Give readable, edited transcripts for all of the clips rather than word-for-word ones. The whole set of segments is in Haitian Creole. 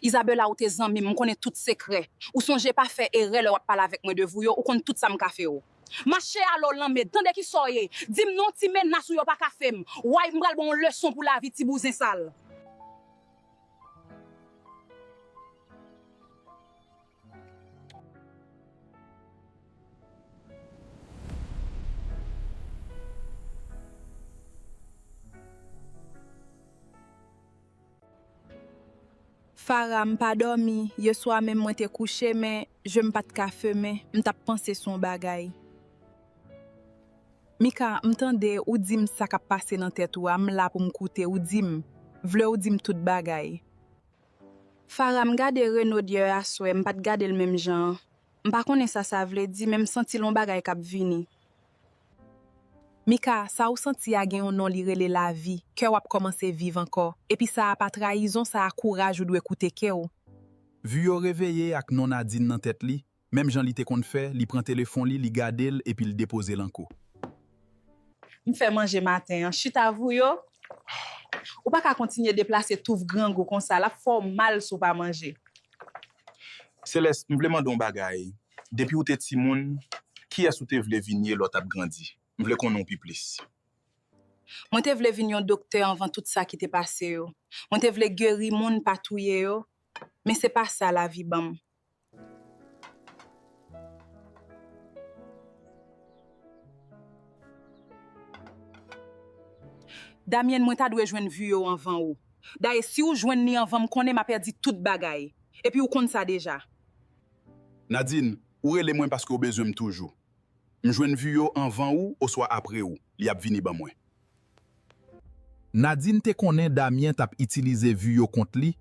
Isabella ou tes amis, me connaît tout secret. Ou songe pas faire erreur le parler avec moi de vous yo, ou connaît tout ça me ka fait. Marché alors l'amé, tande qui soye. Dim non ti menace ou yo pas ka fait. Ouais, m'bral bon leçon pour la vie ti bouzin sale. Farah m'pas dormi, hier soir même moi t'ai couché mais je m'pas de café mais m't'a pensé son bagay. Mika, m'tande ou dim ça ka passé dans tête ou m'la pour m'koute ou dim, vle ou dim tout bagay. Farah m'gade Renaud dieu a soué, m'pas de gade le même genre. M'pas connait ça vle di même senti lon bagay k'ap vini. Mika, ça ou senti a gen yon non li rele la vie, que wap commencer vivre encore. Et puis ça a pas trahison, ça a courage ou doit écouter ke ou. Vu yo réveillé ak non Nadine nan tête li, même Jean li te kon fait, li prend téléphone li gade l et puis il dépose l'anko. M'fait manger matin, chut avou yo. Ou pas ka continuer déplacer tout grand go comme ça, la fort mal sou pas manger. Céleste, m'vle mandon bagay. Depuis ou te ti moun, qui est-ce ou te vle vinye lot ap grandi? M'vle konon pi plus. Moi te vle vin yon docteur avant tout ça qui t'est passé yo. Moi te vle guéri moun patouye yo. Mais c'est pas ça la vie bam. Damien moi ta dwe joindre vu yo avant ou. D'ailleurs si ou joindre ni avant m'konne m'a perdu toute bagay. Et puis ou konn ça déjà. Nadine, ou rele mwen parce que ou besoin toujours. M'joine vu yo avant ou soit après ou, li ap vini ba mwen. Nadine te konnen Damien tap utiliser vu yo kont li,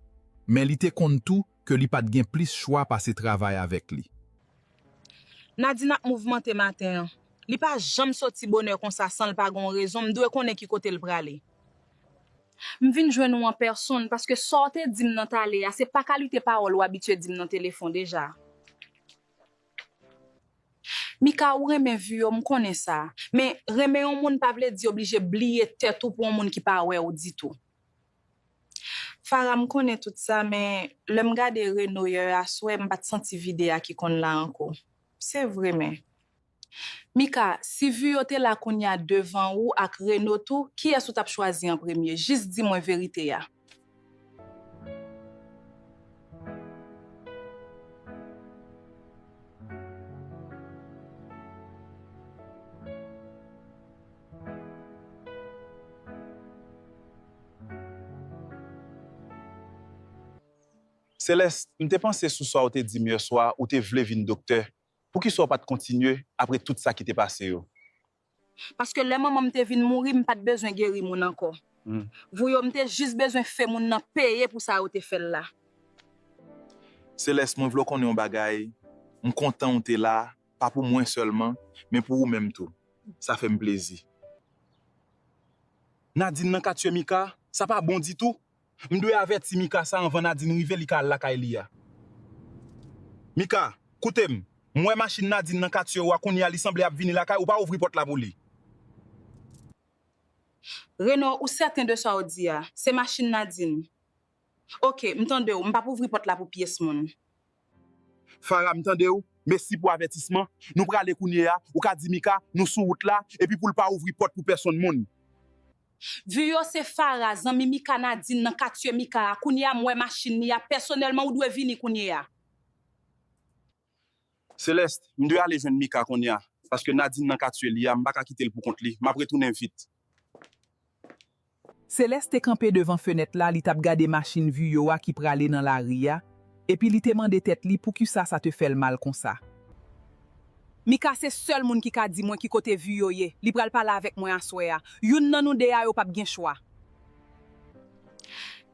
mais li te konn tout que li pat gen plus choix passer travail avec li. Nadine a mouvementé matin. Li pas jamais sorti bonheur comme ça sans le pas gon raison, m'doit connait qui côté le prale. M'vin joindre ou en personne parce que sortir dim nan tale, c'est pas qualité parole ou habitué dim nan téléphone déjà. Mika ou reme vu yo m'konne ça, mais reme yon moun pa vle di obligé blier tête ou pour un moun qui pa wè ou di tout. Farah m'konne tout ça mais le m'gade Renaud hier a soué m'pas senti vide a qui kon la encore. C'est vrai mais Mika, si vu yo te la konya devant ou ak Renaud tout, qui est-ce ou t'a choisi en premier? Juste dis-moi vérité ya. Céleste, m'te pensé sous soir ou te di mieux soir ou te vle vin docteur pour qu'il soit pas de continuer après tout ça qui t'est passé yo. Parce que le maman m'te vin mourir, m'pas de besoin guérir moun encore. Vous yo m'te juste besoin faire moun nan payer pour ça ou te fait là. Céleste, m'en vle konnen yon bagay. M'content ou te là, pas pour moi seulement, mais pour ou même tout. Ça fait m'plaisir. Nadine nan ka tue Mika, ça pas bon du tout. M'doit averti Mika ça avant Nadine rive li ka la kay li ya. Mika, koutem, moi machine Nadine nan ka tue ou kon y a li semble ap vini la kay ou pas ouvrir porte la pour li. Renaud, ou certain de ça ou di ya, c'est machine Nadine. OK, m'tende ou, m'pa pou ouvrir porte la pour pièce moun. Farah, m'tende ou? Merci pour avertissement. Nous prale kounye ya, ou ka di Mika, nous sous route là et puis pour pas ouvrir porte pour personne moun. Vu yo c'est Farah, zanmi Mika Nadine nan ka tue Mika, kounye a mwen machine ni ya, personnellement ou dwe vini kounye ya. Céleste, m'doit aller joindre Mika kounye ya parce que Nadine nan ka tue li ya, m'pa ka quitter pour compte li. M'a retourner vite. Céleste te campé devant fenêtre là, li tap gade machine vu yo a qui prale dans la ria, et puis li te mande tête li pour que ça te fait le mal comme ça. Mika c'est seul moun qui ka di moi qui côté vu yo ye. Li pral parler avec moi aswe ya. Youn nan nou de ya yo pa gen choix.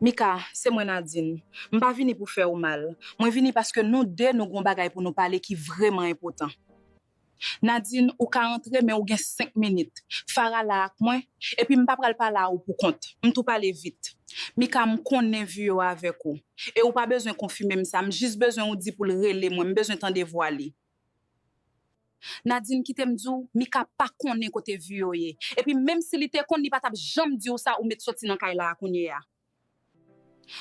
Mika, c'est moi Nadine. M'pa vini pour faire ou mal. Moi vini parce que nous deux nous gon bagay pour nous parler qui vraiment important. Nadine, ou ka entrer mais ou gen 5 minutes. Farah la ak moi et puis m'pa pral parler ou pour compte. M'tou parler vite. Mika m'konne vu yo avec ou. Et ou pas besoin confirmer m'sa, juste besoin ou di pour le rele moi, besoin tande voix li. Nadine qui t'aime dou, Mika pas connaît côté vu yo ye. Et puis même si li te konn li pa tap jam di ou ça ou met sorti nan kay la konye ya.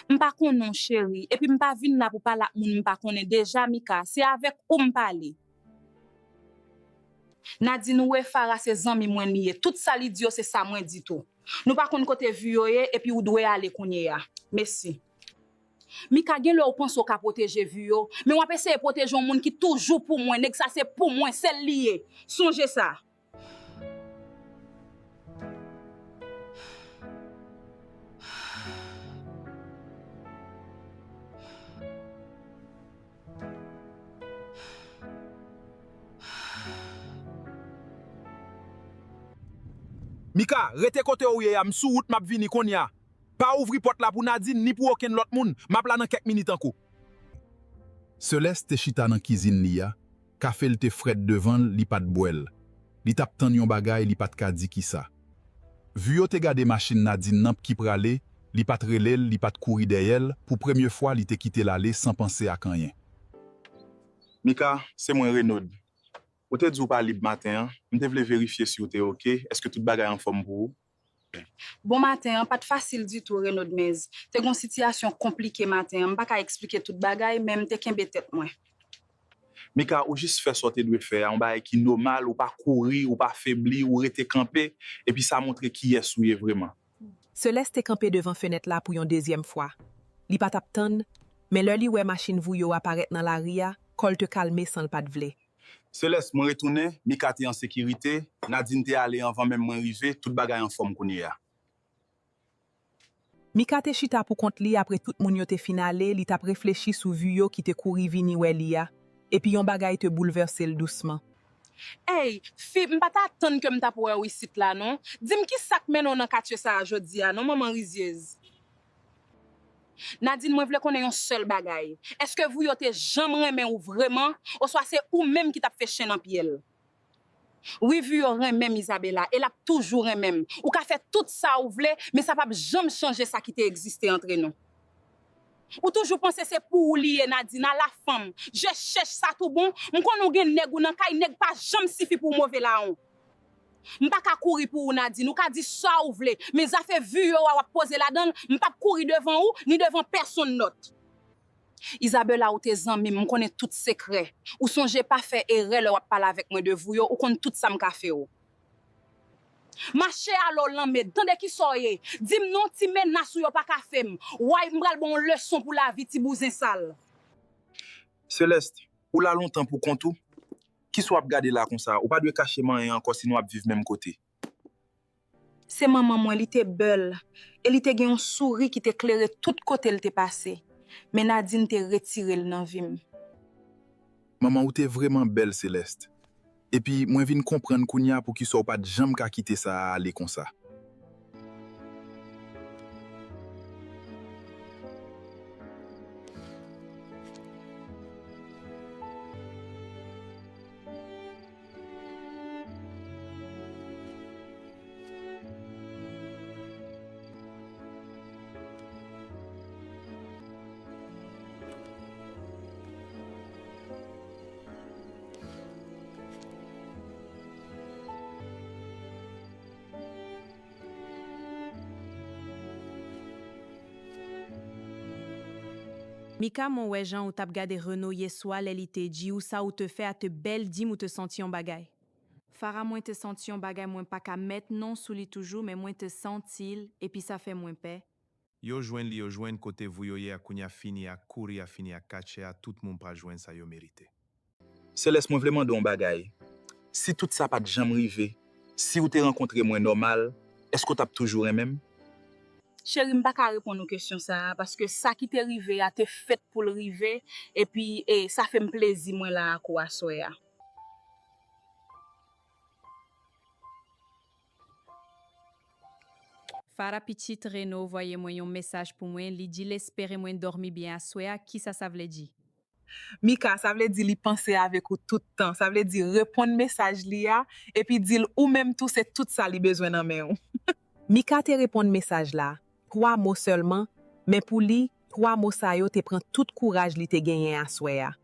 M'pa konnen chéri, et puis m'pa vin là pour parler ak moun m'pa konnen déjà Mika, c'est avec ou m'parler. Nadine ouais Farah c'est zanmi mwen liye. Tout ça li di yo c'est ça mwen dit tout. Nous pa konn kote vu yo ye, et puis ou doit aller konye ya. Merci. Mika gen lò ou pense ou ka protéger vu yo, mais on essayer protéger un monde qui toujours pour moi, nèg ça c'est pour moi, c'est lié. Songez ça. Mika, rete kote ou ye, am sou route map vini kon ya. Pa ouvri porte la pour Nadine ni pour aucun l'autre moun. Map la nan quelques minutes anko. Celeste te chita nan kizine li ya, kafe te fret devan li pat bwel. Li tap tan yon bagay li pat ka di ki sa. Vu yo te gade machine Nadine nan ki prale, li pat relel, li pat kouri deyel, pour première fois li te kite l'ale sans penser à kanyen. Mika, c'est moi Renaud. Ou te di ou pa libre matin, m'te vle vérifier si ou te OK, est-ce que tout bagay en forme pour ou? Bon matin, pas de facile du tout Renaud Mez. Te gon situation compliquée matin, m'pa ka expliquer tout bagay, même te kenbe tête moi. Mika, ou juste faire sortir de faire, un bagay qui normal, ou pas courir, ou pas faibli, ou rete camper, et puis ça montre qui est souillé vraiment. Celeste te campé devant fenêtre là pour une deuxième fois. Li pat ap tan, mais le li wè machine vou yo apparaît dans la ria, kol te calmer sans le pas de vle. Celeste, moi retourné, Mika te en sécurité, Nadine te allé avant même moi arriver, tout bagay en forme qu'on y a. Mika te chita pour compte li après tout moun yo te finale, li tap réfléchi sou vu yo qui te kouri vini wè li ya, et puis yon bagay te bouleverse doucement. Hey, fi, m'pa ta attendre que m'ta pour ou ici là non? Dis-moi qui sak men on en katche ça jodi a, non maman Rizieuse. Nadine, moi vle konnen yon seul bagay. Est-ce que vous yote jamais remen ou vraiment, ou soit c'est ou même qui t'a fait chaîne en pied? Oui, vu yon même Isabella, elle a toujours même. Ou ka fait tout ça ou vle, mais ça va jamais changer ça qui te existé entre nous. Ou toujours penser c'est pour lier Nadine à la femme. Je cherche ça tout bon, m'kon nou gen nèg ou nan kay nèg pas jamais suffi pour mauvais la on. M'pa ka kouri pour Nadine, ou ka di ça ou vle, mais ça fait vu yo a poser la donne, m'pa kouri devant ou ni devant personne d'autre. Isabella ou tes zanmi, m'konne tout secret. Ou songe pas faire erreur ou parler avec moi de vous yo, ou konn tout ça m'ka fait ou. Marché alors l'anme, tande qui soye, dim non ti menace ou yo pa ka fem. Ouay m'bral bon leçon pour la vie ti bousin sale. Celeste, ou la longtemps pour kontou? Qui soit regarder là comme ça, ou pas de cacher man encore sinon ap vivre même côté. C'est maman moi, li te belle. Et li te gen yon souri qui t'éclairait tout côté li te passé. Mais Nadine te retiré le nan vim. Maman ou te vraiment belle Celeste. Et puis moi vinn comprendre kounya pour ki so pas de jam ka quitter ça aller comme ça. Mika mon wè Jean ou tap gade Renaud yeswa lè li te di ou sa ou te fait à te bel dim ou te senti yon bagay. Farah moins te senti yon bagay moins pas ka met non sou li toujours mais moins te sentil et puis ça fait moins paix. Yo jwen kote vou yo ye akounya fini a kouri a fini a kache a tout moun pa jwen sa yo merite. Celeste, moi vraiment don bagay. Si tout ça pas de jam rive, si ou te rencontré moi normal, est-ce que t'as toujours un même? Chéri, m'pa ka répondre aux questions ça parce que ça qui t'est rivé a te fait pour le river et puis ça fait me plaisir moi là quoi soya. Farah petite Renaud voyez moi yon message pour moi, li dit l'espérer moi dormi bien à soya, qui ça vle di? Mika, ça veut dire li penser avec ou tout temps. Ça veut dire répondre message li a, et puis dire ou même tout c'est tout ça li besoin nan men ou. Mika te répondre message là. 3 mots seulement, mais pour lui, 3 mots sa yo te prend tout courage li te gagné à soya.